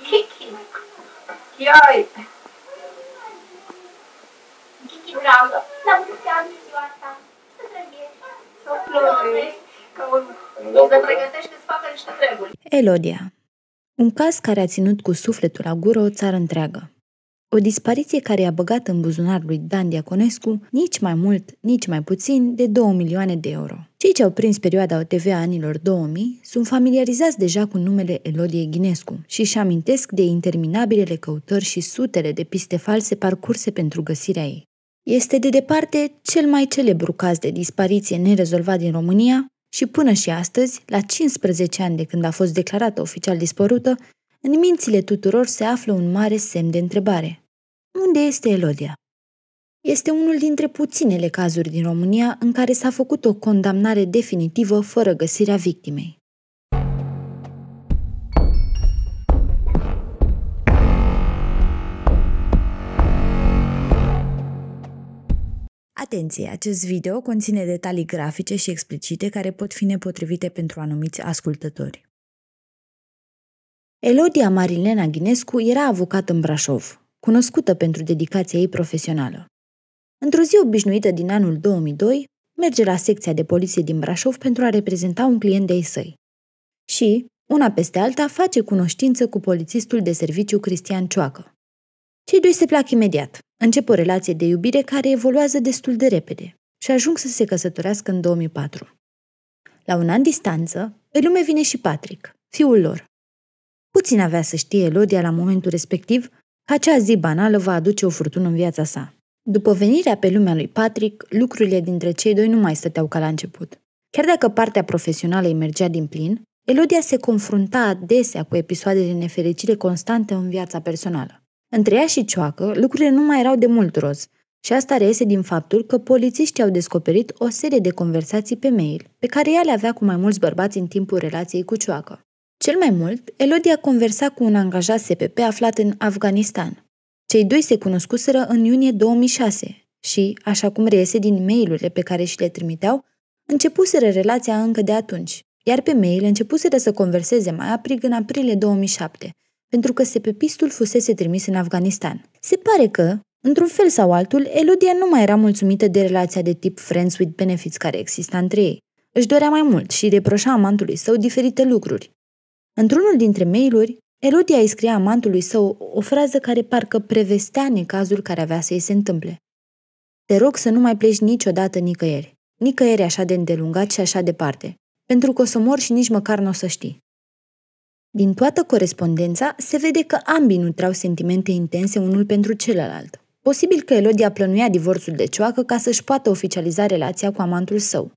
Kiki. Ioi. Kiki dragă, la mulți ani ziua asta. Să trăiești. Să plătești. Să pregătești să facă niște treburi. Elodia. Un caz care a ținut cu sufletul la gură o țară întreagă. O dispariție care i-a băgat în buzunar lui Dan Diaconescu nici mai mult, nici mai puțin de 2 milioane de euro. Cei ce au prins perioada OTV a anilor 2000 sunt familiarizați deja cu numele Elodiei Ghinescu și își amintesc de interminabilele căutări și sutele de piste false parcurse pentru găsirea ei. Este de departe cel mai celebru caz de dispariție nerezolvat din România și până și astăzi, la 15 ani de când a fost declarată oficial dispărută, în mințile tuturor se află un mare semn de întrebare. Unde este Elodia? Este unul dintre puținele cazuri din România în care s-a făcut o condamnare definitivă fără găsirea victimei. Atenție! Acest video conține detalii grafice și explicite care pot fi nepotrivite pentru anumiți ascultători. Elodia Marilena Ghinescu era avocat în Brașov, cunoscută pentru dedicația ei profesională. Într-o zi obișnuită din anul 2002, merge la secția de poliție din Brașov pentru a reprezenta un client de-ai săi. Și, una peste alta, face cunoștință cu polițistul de serviciu Cristian Cioacă. Cei doi se plac imediat, încep o relație de iubire care evoluează destul de repede și ajung să se căsătorească în 2004. La un an distanță, pe lume vine și Patrick, fiul lor. Puțin avea să știe Elodia la momentul respectiv că acea zi banală va aduce o furtună în viața sa. După venirea pe lumea lui Patrick, lucrurile dintre cei doi nu mai stăteau ca la început. Chiar dacă partea profesională îi mergea din plin, Elodia se confrunta adesea cu episoade de nefericire constante în viața personală. Între ea și Cioacă, lucrurile nu mai erau de mult roz și asta reiese din faptul că polițiștii au descoperit o serie de conversații pe mail pe care ea le avea cu mai mulți bărbați în timpul relației cu Cioacă. Cel mai mult, Elodia conversa cu un angajat SPP aflat în Afganistan. Cei doi se cunoscuseră în iunie 2006 și, așa cum reiese din mail-urile pe care și le trimiteau, începuseră relația încă de atunci, iar pe mail începuseră să converseze mai aprig în aprilie 2007, pentru că SPP-istul fusese trimis în Afganistan. Se pare că, într-un fel sau altul, Elodia nu mai era mulțumită de relația de tip friends with benefits care exista între ei. Își dorea mai mult și reproșa amantului său diferite lucruri. Într-unul dintre mail-uri, Elodia îi scria amantului său o frază care parcă prevestea necazul care avea să îi se întâmple. Te rog să nu mai pleci niciodată nicăieri. Nicăieri așa de îndelungat și așa departe, pentru că o să mor și nici măcar nu o să știi. Din toată corespondența se vede că ambii nutreau sentimente intense unul pentru celălalt. Posibil că Elodia plănuia divorțul de Cioacă ca să-și poată oficializa relația cu amantul său.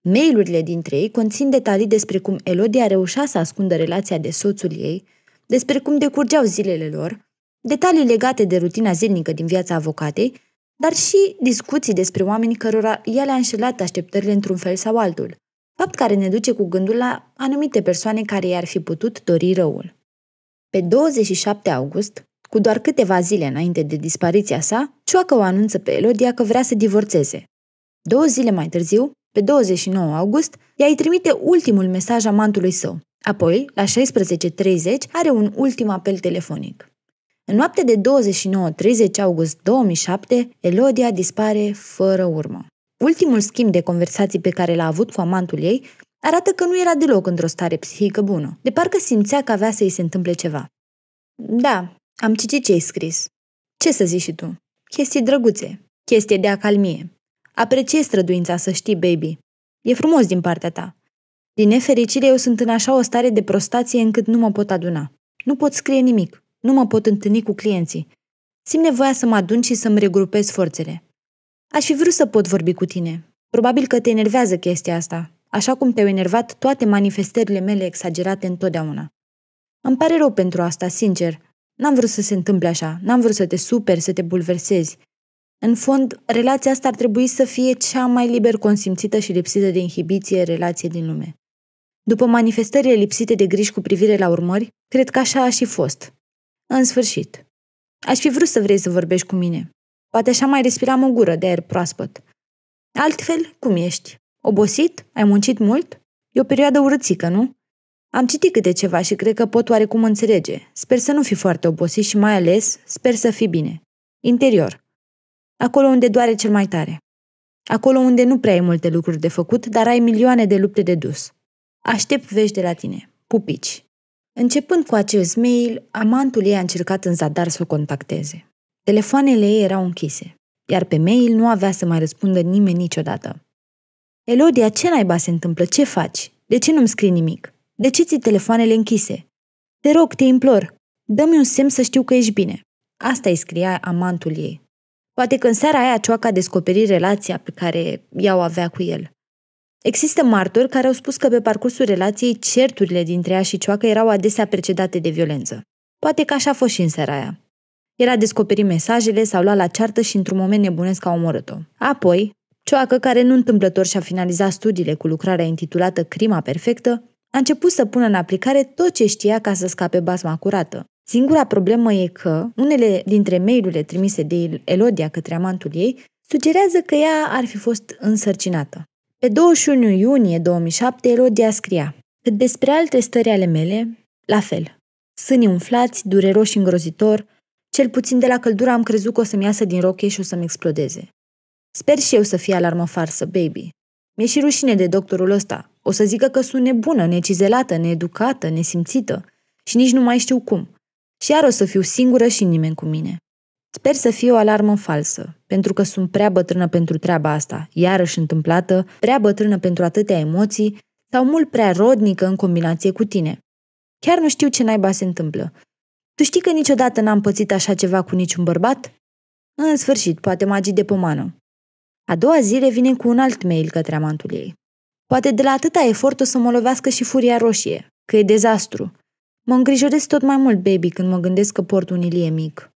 Mail-urile dintre ei conțin detalii despre cum Elodia reușea să ascundă relația de soțul ei, despre cum decurgeau zilele lor, detalii legate de rutina zilnică din viața avocatei, dar și discuții despre oameni cărora ea le-a înșelat așteptările într-un fel sau altul, fapt care ne duce cu gândul la anumite persoane care i-ar fi putut dori răul. Pe 27 august, cu doar câteva zile înainte de dispariția sa, Cioacă o anunță pe Elodia că vrea să divorțeze. 2 zile mai târziu, pe 29 august, ea îi trimite ultimul mesaj amantului său. Apoi, la 16:30, are un ultim apel telefonic. În noaptea de 29-30 august 2007, Elodia dispare fără urmă. Ultimul schimb de conversații pe care l-a avut cu amantul ei arată că nu era deloc într-o stare psihică bună, de parcă simțea că avea să-i se întâmple ceva. Da, am citit ce ai scris. Ce să zici și tu? Chestii drăguțe, chestie de acalmie. Apreciez străduința, să știi, baby. E frumos din partea ta. Din nefericire, eu sunt în așa o stare de prostație încât nu mă pot aduna. Nu pot scrie nimic. Nu mă pot întâlni cu clienții. Simt nevoia să mă adun și să-mi regrupez forțele. Aș fi vrut să pot vorbi cu tine. Probabil că te enervează chestia asta, așa cum te-au enervat toate manifestările mele exagerate întotdeauna. Îmi pare rău pentru asta, sincer. N-am vrut să se întâmple așa. N-am vrut să te superi, să te bulversezi. În fond, relația asta ar trebui să fie cea mai liber consimțită și lipsită de inhibiție relație din lume. După manifestările lipsite de griji cu privire la urmări, cred că așa a și fost. În sfârșit. Aș fi vrut să vrei să vorbești cu mine. Poate așa mai respiram o gură de aer proaspăt. Altfel, cum ești? Obosit? Ai muncit mult? E o perioadă urâțică, nu? Am citit câte ceva și cred că pot oarecum înțelege. Sper să nu fi foarte obosit și mai ales sper să fii bine. Interior. Acolo unde doare cel mai tare. Acolo unde nu prea ai multe lucruri de făcut, dar ai milioane de lupte de dus. Aștept vești de la tine. Pupici. Începând cu acest mail, amantul ei a încercat în zadar să o contacteze. Telefoanele ei erau închise, iar pe mail nu avea să mai răspundă nimeni niciodată. Elodia, ce naiba se întâmplă? Ce faci? De ce nu-mi scrii nimic? De ce ți telefoanele închise? Te rog, te implor, dă-mi un semn să știu că ești bine. Asta îi scria amantul ei. Poate că în seara aia Cioaca a descoperit relația pe care ea o avea cu el. Există martori care au spus că pe parcursul relației certurile dintre ea și Cioacă erau adesea precedate de violență. Poate că așa a fost și în seara aia. El a descoperit mesajele, s-au luat la ceartă și într-un moment nebunesc a omorât-o. Apoi, Cioacă, care nu întâmplător și-a finalizat studiile cu lucrarea intitulată Crima Perfectă, a început să pună în aplicare tot ce știa ca să scape basma curată. Singura problemă e că unele dintre mail-urile trimise de Elodia către amantul ei sugerează că ea ar fi fost însărcinată. Pe 21 iunie 2007, Elodia scria: cât despre alte stări ale mele, la fel. Sânii umflați, dureroși și îngrozitor, cel puțin de la căldură am crezut că o să-mi iasă din rochie și o să-mi explodeze. Sper și eu să fie alarmă farsă, baby. Mi-e și rușine de doctorul ăsta. O să zică că sunt nebună, necizelată, needucată, nesimțită și nici nu mai știu cum. Și iar o să fiu singură și nimeni cu mine. Sper să fie o alarmă falsă, pentru că sunt prea bătrână pentru treaba asta, iarăși întâmplată, prea bătrână pentru atâtea emoții sau mult prea rodnică în combinație cu tine. Chiar nu știu ce naiba se întâmplă. Tu știi că niciodată n-am pățit așa ceva cu niciun bărbat? În sfârșit, poate magii de pomană. A doua zi revine cu un alt mail către amantul ei. Poate de la atâta efort o să mă lovească și furia roșie, că e dezastru. Mă îngrijorez tot mai mult, baby, când mă gândesc că port un ilie mic.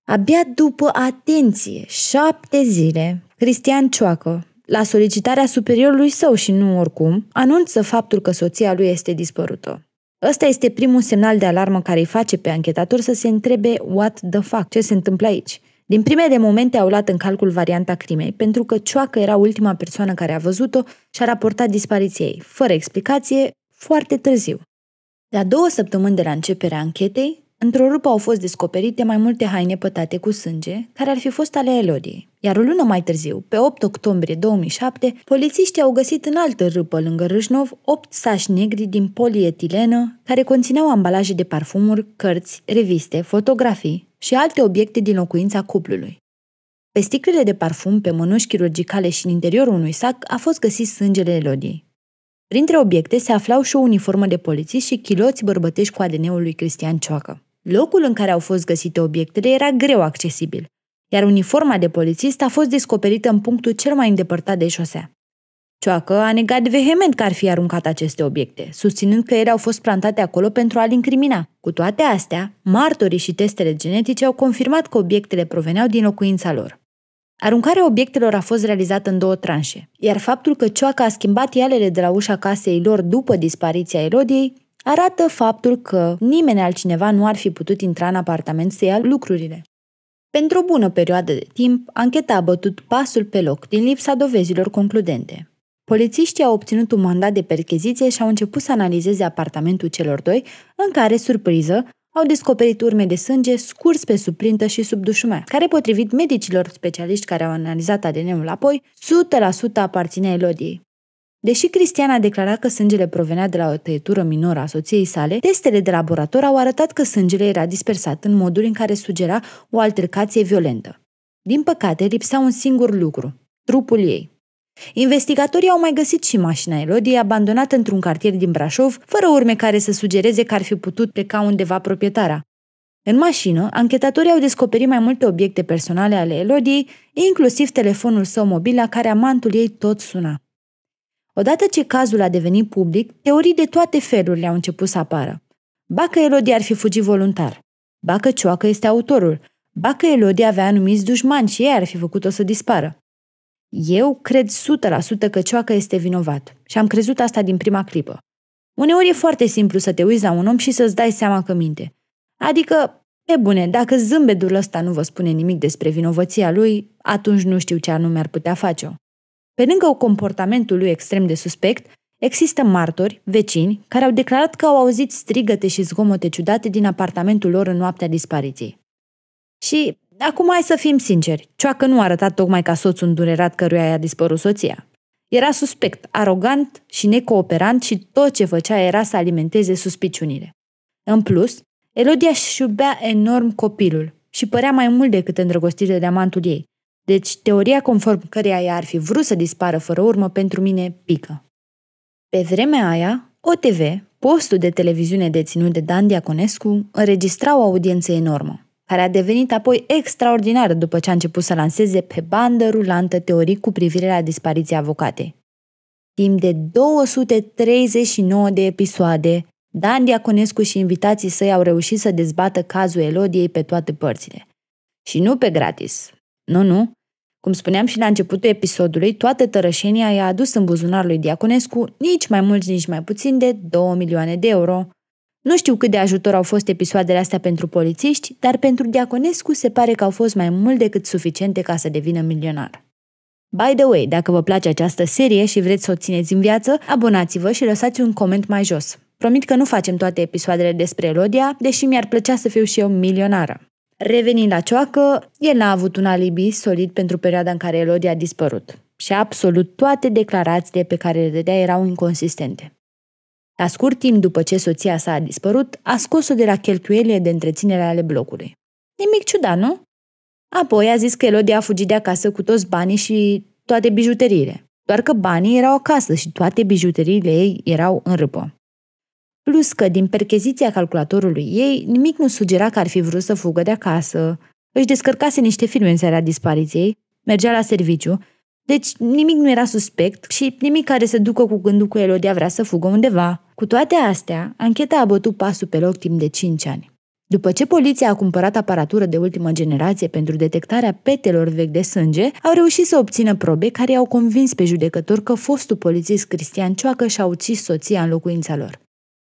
Abia după, atenție, 7 zile, Cristian Cioacă, la solicitarea superiorului său și nu oricum, anunță faptul că soția lui este dispărută. Ăsta este primul semnal de alarmă care îi face pe anchetator să se întrebe what the fuck, ce se întâmplă aici. Din primele momente au luat în calcul varianta crimei, pentru că Cioacă era ultima persoană care a văzut-o și a raportat dispariția ei, fără explicație, foarte târziu. La 2 săptămâni de la începerea anchetei, într-o râpă au fost descoperite mai multe haine pătate cu sânge, care ar fi fost ale Elodiei. Iar o lună mai târziu, pe 8 octombrie 2007, polițiștii au găsit în altă râpă lângă Râșnov 8 saci negri din polietilenă, care conțineau ambalaje de parfumuri, cărți, reviste, fotografii și alte obiecte din locuința cuplului. Pe sticlele de parfum, pe mănuși chirurgicale și în interiorul unui sac a fost găsit sângele Elodiei. Printre obiecte se aflau și o uniformă de polițist și chiloți bărbătești cu ADN-ul lui Cristian Cioacă. Locul în care au fost găsite obiectele era greu accesibil, iar uniforma de polițist a fost descoperită în punctul cel mai îndepărtat de șosea. Cioacă a negat vehement că ar fi aruncat aceste obiecte, susținând că ele au fost plantate acolo pentru a-l incrimina. Cu toate astea, martorii și testele genetice au confirmat că obiectele proveneau din locuința lor. Aruncarea obiectelor a fost realizată în 2 tranșe, iar faptul că Cioacă a schimbat ialele de la ușa casei lor după dispariția Elodiei arată faptul că nimeni altcineva nu ar fi putut intra în apartament să ia lucrurile. Pentru o bună perioadă de timp, ancheta a bătut pasul pe loc din lipsa dovezilor concludente. Polițiștii au obținut un mandat de percheziție și au început să analizeze apartamentul celor doi, în care, surpriză, au descoperit urme de sânge scurs pe sub plintă și sub dușumea, care, potrivit medicilor specialiști care au analizat ADN-ul apoi, 100% aparținea Elodiei. Deși Cristian a declarat că sângele provenea de la o tăietură minoră a soției sale, testele de laborator au arătat că sângele era dispersat în moduri în care sugera o altercație violentă. Din păcate, lipsea un singur lucru: trupul ei. Investigatorii au mai găsit și mașina Elodiei abandonată într-un cartier din Brașov, fără urme care să sugereze că ar fi putut pleca undeva proprietara. În mașină, anchetatorii au descoperit mai multe obiecte personale ale Elodiei, inclusiv telefonul său mobil la care amantul ei tot suna. Odată ce cazul a devenit public, teorii de toate felurile au început să apară. Ba că Elodie ar fi fugit voluntar, ba că Cioacă este autorul, ba că Elodie avea anumiți dușmani și ei ar fi făcut-o să dispară. Eu cred 100% că Cioacă este vinovat și am crezut asta din prima clipă. Uneori e foarte simplu să te uiți la un om și să-ți dai seama că minte. Adică, pe bune, dacă zâmbetul ăsta nu vă spune nimic despre vinovăția lui, atunci nu știu ce anume ar putea face-o. Pe lângă comportamentul lui extrem de suspect, Există martori, vecini, care au declarat că au auzit strigăte și zgomote ciudate din apartamentul lor în noaptea dispariției. Și acum hai să fim sinceri, Cioacă nu a arătat tocmai ca soțul îndurerat căruia i-a dispărut soția. Era suspect, arogant și necooperant și tot ce făcea era să alimenteze suspiciunile. În plus, Elodia își iubea enorm copilul și părea mai mult decât îndrăgostită de amantul ei. Deci, teoria conform căreia ea ar fi vrut să dispară fără urmă, pentru mine pică. Pe vremea aia, OTV, postul de televiziune deținut de Dan Diaconescu, înregistra o audiență enormă, care a devenit apoi extraordinară după ce a început să lanseze pe bandă rulantă teorii cu privire la dispariția avocatei. Timp de 239 de episoade, Dan Diaconescu și invitații săi au reușit să dezbată cazul Elodiei pe toate părțile. Și nu pe gratis. Nu. Cum spuneam și la începutul episodului, toată tărășenia i-a adus în buzunarul lui Diaconescu nici mai mulți, nici mai puțin de 2 milioane de euro. Nu știu cât de ajutor au fost episoadele astea pentru polițiști, dar pentru Diaconescu se pare că au fost mai mult decât suficiente ca să devină milionar. By the way, dacă vă place această serie și vreți să o țineți în viață, abonați-vă și lăsați un coment mai jos. Promit că nu facem toate episoadele despre Elodia, deși mi-ar plăcea să fiu și eu milionară. Revenind la Cioacă, el n-a avut un alibi solid pentru perioada în care Elodia a dispărut și absolut toate declarațiile pe care le dădea erau inconsistente. La scurt timp după ce soția sa a dispărut, a scos-o de la cheltuielile de întreținere ale blocului. Nimic ciudat, nu? Apoi a zis că Elodia a fugit de acasă cu toți banii și toate bijuteriile. Doar că banii erau acasă și toate bijuteriile ei erau în râpă. Plus că, din percheziția calculatorului ei, nimic nu sugera că ar fi vrut să fugă de acasă. Își descărcase niște filme în seara dispariției, mergea la serviciu, deci nimic nu era suspect și nimic care să ducă cu gândul că Elodia vrea să fugă undeva. Cu toate astea, ancheta a bătut pasul pe loc timp de 5 ani. După ce poliția a cumpărat aparatură de ultimă generație pentru detectarea petelor vechi de sânge, au reușit să obțină probe care i-au convins pe judecător că fostul polițist Cristian Cioacă și-a ucis soția în locuința lor.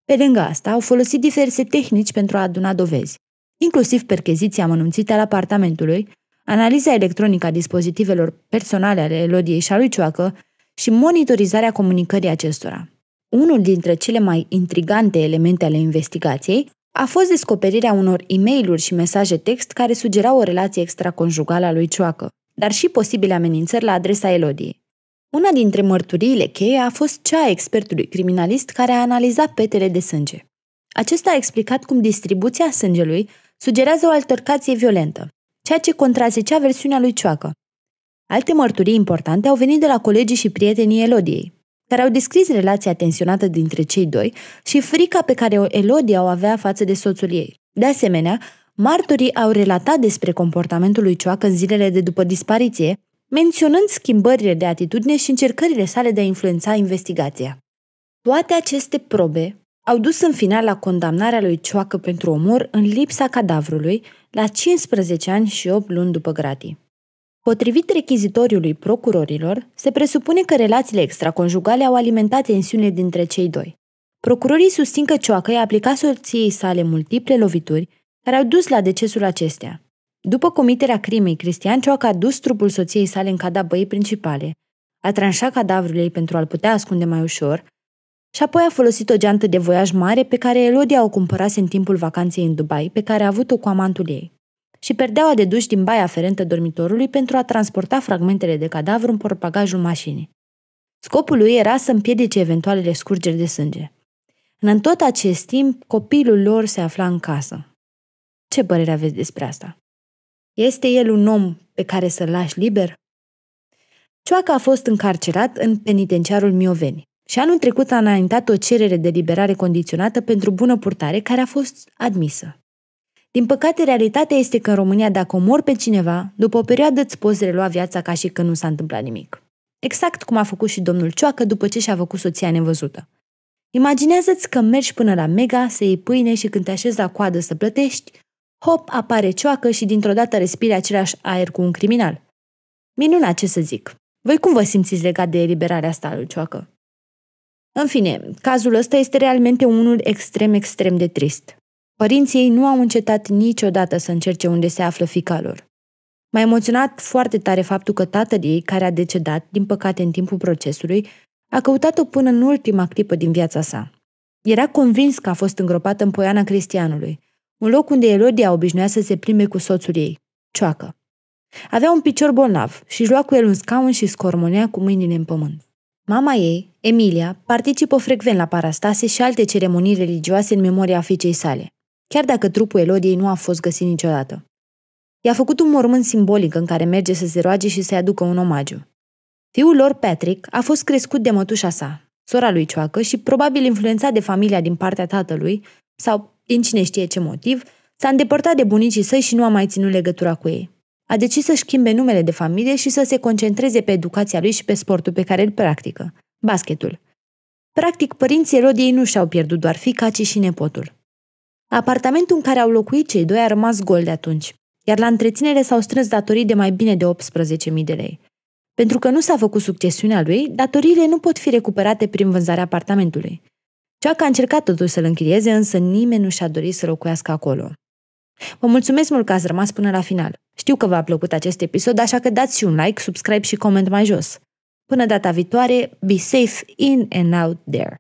Pe lângă asta, au folosit diverse tehnici pentru a aduna dovezi, inclusiv percheziția amănunțită al apartamentului, analiza electronică a dispozitivelor personale ale Elodiei și a lui Cioacă și monitorizarea comunicării acestora. Unul dintre cele mai intrigante elemente ale investigației a fost descoperirea unor e-mail-uri și mesaje text care sugerau o relație extraconjugală a lui Cioacă, dar și posibile amenințări la adresa Elodiei. Una dintre mărturiile cheie a fost cea a expertului criminalist care a analizat petele de sânge. Acesta a explicat cum distribuția sângelui sugerează o altercație violentă, ceea ce contrazicea versiunea lui Cioacă. Alte mărturii importante au venit de la colegii și prietenii Elodiei, care au descris relația tensionată dintre cei doi și frica pe care Elodia o avea față de soțul ei. De asemenea, martorii au relatat despre comportamentul lui Cioacă în zilele de după dispariție, menționând schimbările de atitudine și încercările sale de a influența investigația. Toate aceste probe au dus în final la condamnarea lui Cioacă pentru omor în lipsa cadavrului la 15 ani și 8 luni după gratii. Potrivit rechizitoriului procurorilor, se presupune că relațiile extraconjugale au alimentat tensiunile dintre cei doi. Procurorii susțin că Cioacă i-a aplicat soției sale multiple lovituri care au dus la decesul acesteia. După comiterea crimei, Cristian Cioacă a dus trupul soției sale în cada băii principale, a tranșat cadavrul ei pentru a-l putea ascunde mai ușor și apoi a folosit o geantă de voiaj mare pe care Elodia o cumpărase în timpul vacanței în Dubai, pe care a avut-o cu amantul ei, și perdeaua de duș din baia aferentă dormitorului pentru a transporta fragmentele de cadavru în portbagajul mașinii. Scopul lui era să împiedice eventualele scurgeri de sânge. În tot acest timp, copilul lor se afla în casă. Ce părere aveți despre asta? Este el un om pe care să-l lași liber? Cioacă a fost încarcerat în penitenciarul Mioveni și anul trecut a înaintat o cerere de liberare condiționată pentru bună purtare care a fost admisă. Din păcate, realitatea este că în România, dacă omori pe cineva, după o perioadă îți poți relua viața ca și când nu s-a întâmplat nimic. Exact cum a făcut și domnul Cioacă după ce și-a făcut soția nevăzută. Imaginează-ți că mergi până la Mega să iei pâine și când te așezi la coadă să plătești, hop, apare Cioacă și dintr-o dată respiri același aer cu un criminal. Minunat, ce să zic. Voi cum vă simțiți legat de eliberarea asta lui Cioacă? În fine, cazul ăsta este realmente unul extrem de trist. Părinții ei nu au încetat niciodată să încerce unde se află fiica lor. M-a emoționat foarte tare faptul că tatăl ei, care a decedat, din păcate în timpul procesului, A căutat-o până în ultima clipă din viața sa. Era convins că a fost îngropată în Poiana Cristianului, un loc unde Elodia obișnuia să se plimbe cu soțul ei, Cioacă. Avea un picior bolnav și își lua cu el un scaun și scormonea cu mâinile în pământ. Mama ei, Emilia, participă frecvent la parastase și alte ceremonii religioase în memoria fiicei sale, chiar dacă trupul Elodiei nu a fost găsit niciodată. I-a făcut un mormânt simbolic în care merge să se roage și să-i aducă un omagiu. Fiul lor, Patrick, a fost crescut de mătușa sa, sora lui Cioacă, și probabil influențat de familia din partea tatălui, sau, din cine știe ce motiv, s-a îndepărtat de bunicii săi și nu a mai ținut legătura cu ei. A decis să-și schimbe numele de familie și să se concentreze pe educația lui și pe sportul pe care îl practică, basketul. Practic, părinții Elodiei nu și-au pierdut doar fiica, ci și nepotul. Apartamentul în care au locuit cei doi a rămas gol de atunci, iar la întreținere s-au strâns datorii de mai bine de 18.000 de lei. Pentru că nu s-a făcut succesiunea lui, datoriile nu pot fi recuperate prin vânzarea apartamentului. Cioacă a încercat totuși să-l închirieze, însă nimeni nu și-a dorit să locuiască acolo. Vă mulțumesc mult că ați rămas până la final. Știu că v-a plăcut acest episod, așa că dați și un like, subscribe și coment mai jos. Până data viitoare, be safe in and out there.